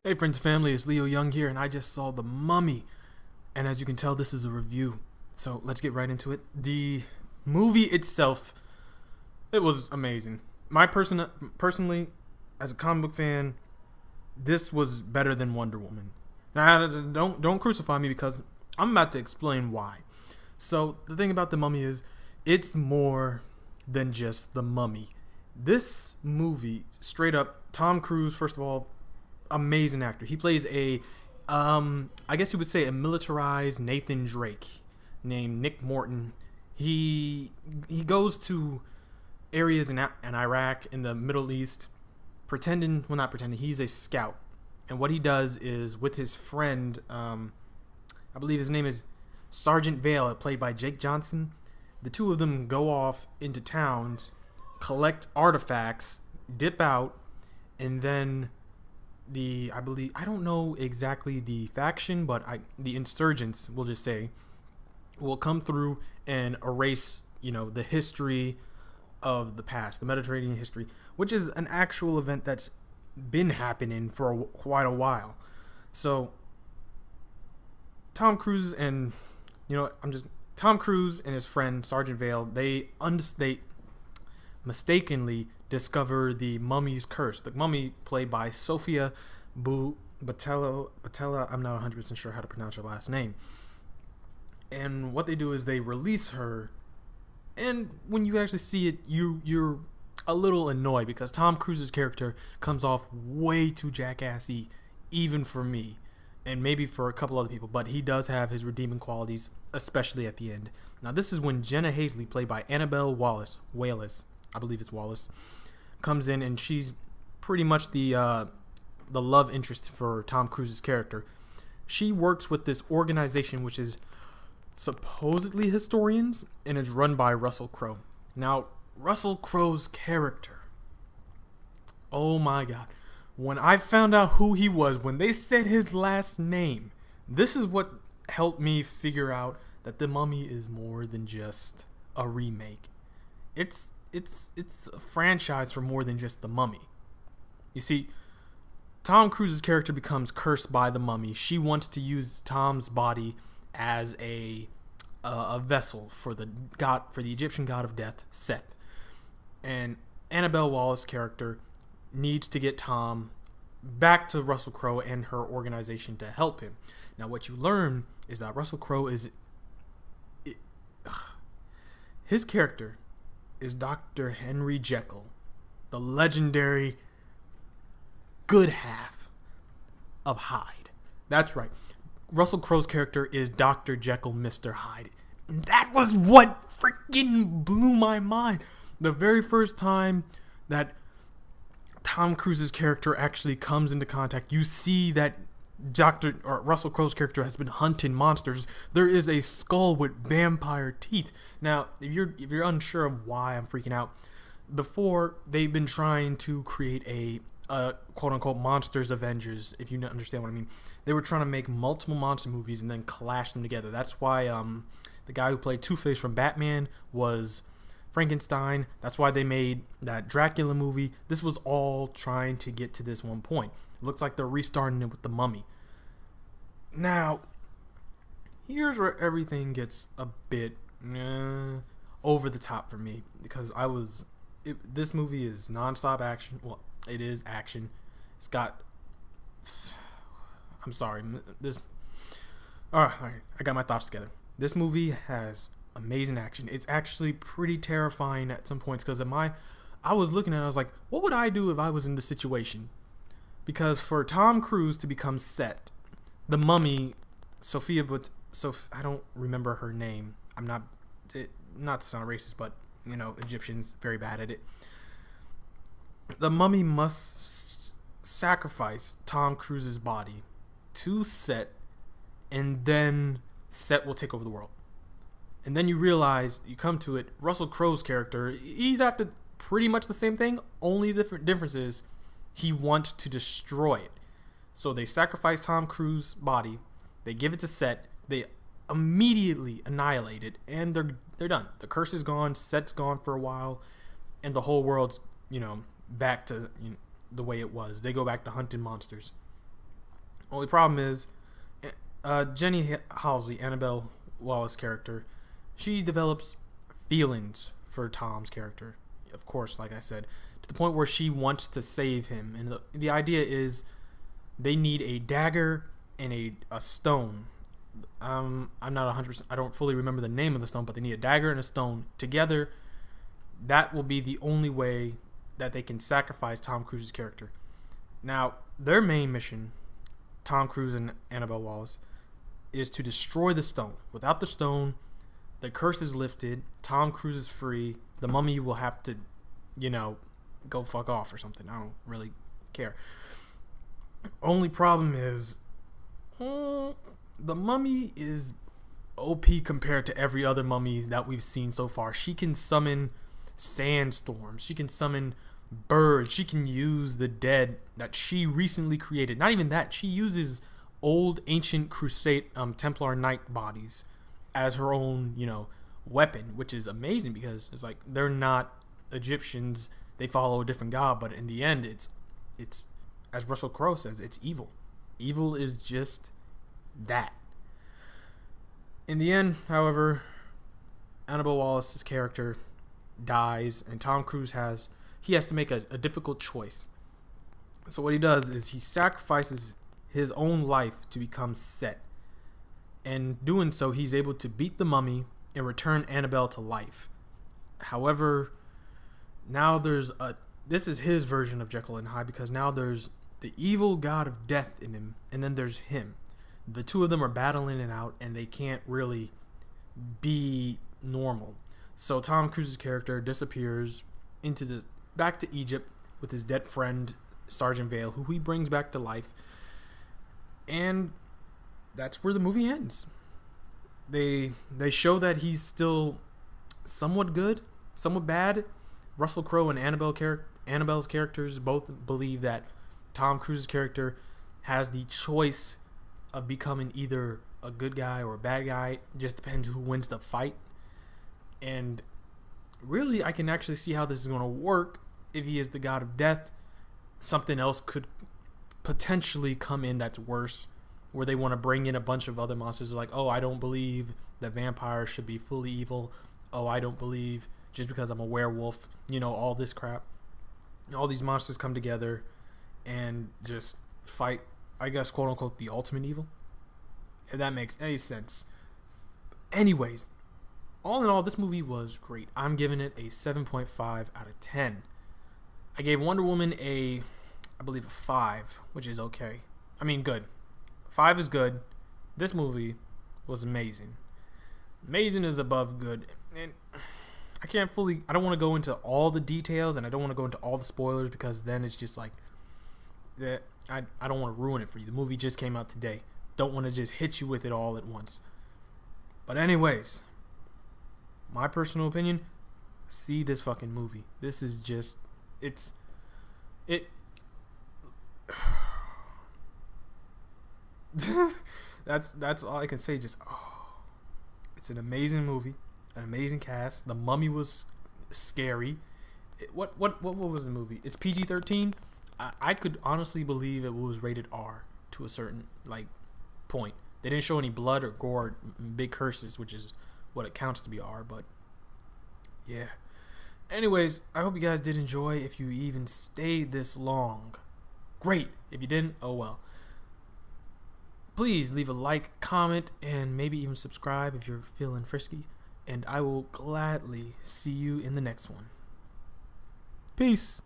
Hey friends and family, it's Leo Young here, and I just saw The Mummy. And as you can tell, this is a review. So let's get right into it. The movie itself, it was amazing. Personally, as a comic book fan, this was better than Wonder Woman. Now, don't crucify me because I'm about to explain why. So the thing about The Mummy is, it's more than just The Mummy. This movie, straight up, Tom Cruise, first of all, amazing actor. He plays I guess you would say a militarized Nathan Drake named Nick Morton. He goes to areas in Iraq, in the Middle East, not pretending, he's a scout. And what he does is, with his friend, I believe his name is Sergeant Vale, played by Jake Johnson, the two of them go off into towns, collect artifacts, dip out, and then I don't know exactly the faction, but the insurgents, we'll just say, will come through and erase, the history of the past, the Mediterranean history, which is an actual event that's been happening for quite a while. So Tom Cruise and his friend Sergeant Vale, they mistakenly discover the mummy's curse. The mummy, played by Sophia Boutella, I'm not 100% sure how to pronounce her last name. And what they do is they release her, and when you actually see it, you're a little annoyed because Tom Cruise's character comes off way too jackassy, even for me, and maybe for a couple other people, but he does have his redeeming qualities, especially at the end. Now, this is when Jenna Hazley, played by Annabelle Wallis, I believe it's Wallace, comes in, and she's pretty much the love interest for Tom Cruise's character. She works with this organization which is supposedly historians, and is run by Russell Crowe. Now, Russell Crowe's character, oh my god, when I found out who he was, when they said his last name, this is what helped me figure out that The Mummy is more than just a remake. It's a franchise for more than just The Mummy. You see, Tom Cruise's character becomes cursed by the mummy. She wants to use Tom's body as a vessel for the Egyptian god of death, Set. And Annabelle Wallis' character needs to get Tom back to Russell Crowe and her organization to help him. Now, what you learn is that Russell Crowe his character is Dr. Henry Jekyll, the legendary good half of Hyde. That's right. Russell Crowe's character is Dr. Jekyll, Mr. Hyde. And that was what freaking blew my mind. The very first time that Tom Cruise's character actually comes into contact, you see that Russell Crowe's character has been hunting monsters. There is a skull with vampire teeth. Now, if you're unsure of why I'm freaking out, before they've been trying to create a quote-unquote Monsters Avengers, if you understand what I mean. They were trying to make multiple monster movies and then clash them together. That's why the guy who played Two-Face from Batman was Frankenstein. That's why they made that Dracula movie. This was all trying to get to this one point. It looks like they're restarting it with The Mummy. Now, here's where everything gets a bit over the top for me, because this movie is non-stop action. Well, it is action. It's got... I'm sorry. Alright, I got my thoughts together. This movie has amazing action. It's actually pretty terrifying at some points, because I was looking at it, I was like, what would I do if I was in this situation? Because for Tom Cruise to become Set, the mummy, I don't remember her name. I'm not to sound racist, but, Egyptians, very bad at it. The mummy must sacrifice Tom Cruise's body to Set, and then Set will take over the world. And then you realize, you come to it, Russell Crowe's character, he's after pretty much the same thing, only the difference is he wants to destroy it. So they sacrifice Tom Cruise's body, they give it to Set, they immediately annihilate it, and they're done. The curse is gone, Set's gone for a while, and the whole world's, back to the way it was. They go back to hunting monsters. Only problem is, Jenny Halsey, Annabelle Wallace character, she develops feelings for Tom's character. Of course, like I said, to the point where she wants to save him. And the idea is they need a dagger and a stone. I'm not 100%. I don't fully remember the name of the stone, but they need a dagger and a stone together. That will be the only way that they can sacrifice Tom Cruise's character. Now, their main mission, Tom Cruise and Annabelle Wallace, is to destroy the stone. Without the stone, the curse is lifted. Tom Cruise is free. The mummy will have to, go fuck off or something. I don't really care. Only problem is, the mummy is OP compared to every other mummy that we've seen so far. She can summon sandstorms. She can summon birds. She can use the dead that she recently created. Not even that. She uses old ancient Crusade Templar Knight bodies as her own, weapon, which is amazing because it's like they're not Egyptians. They follow a different god, but in the end, it's as Russell Crowe says, it's evil. Evil is just that. In the end, however, Annabelle Wallace's character dies, and Tom Cruise has to make a difficult choice. So what he does is he sacrifices his own life to become Set. And doing so, he's able to beat the mummy and return Annabelle to life. However, now this is his version of Jekyll and Hyde, because now there's the evil god of death in him, and then there's him. The two of them are battling it out, and they can't really be normal. So Tom Cruise's character disappears back to Egypt with his dead friend Sergeant Vale, who he brings back to life, and that's where the movie ends. They show that he's still somewhat good, somewhat bad. Russell Crowe and Annabelle's characters both believe that Tom Cruise's character has the choice of becoming either a good guy or a bad guy. It just depends who wins the fight. And really, I can actually see how this is going to work. If he is the god of death, something else could potentially come in that's worse, where they want to bring in a bunch of other monsters. Like, oh, I don't believe that vampires should be fully evil. Oh, I don't believe just because I'm a werewolf, all this crap. All these monsters come together and just fight, I guess, quote unquote, the ultimate evil. If that makes any sense. Anyways, all in all, this movie was great. I'm giving it a 7.5 out of 10. I gave Wonder Woman I believe a 5, which is okay. I mean, good. 5 is good. This movie was amazing. Amazing is above good. And I don't want to go into all the details, and I don't want to go into all the spoilers, because then it's just like, I don't want to ruin it for you. The movie just came out today. Don't want to just hit you with it all at once. But anyways, my personal opinion, see this fucking movie. This is just, that's all I can say. Just, it's an amazing movie, an amazing cast. The Mummy was scary. What was the movie? It's PG-13. I could honestly believe it was rated R to a certain point. They didn't show any blood or gore, big curses, which is what it counts to be R. But yeah. Anyways, I hope you guys did enjoy. If you even stayed this long, great. If you didn't, oh well. Please leave a like, comment, and maybe even subscribe if you're feeling frisky. And I will gladly see you in the next one. Peace.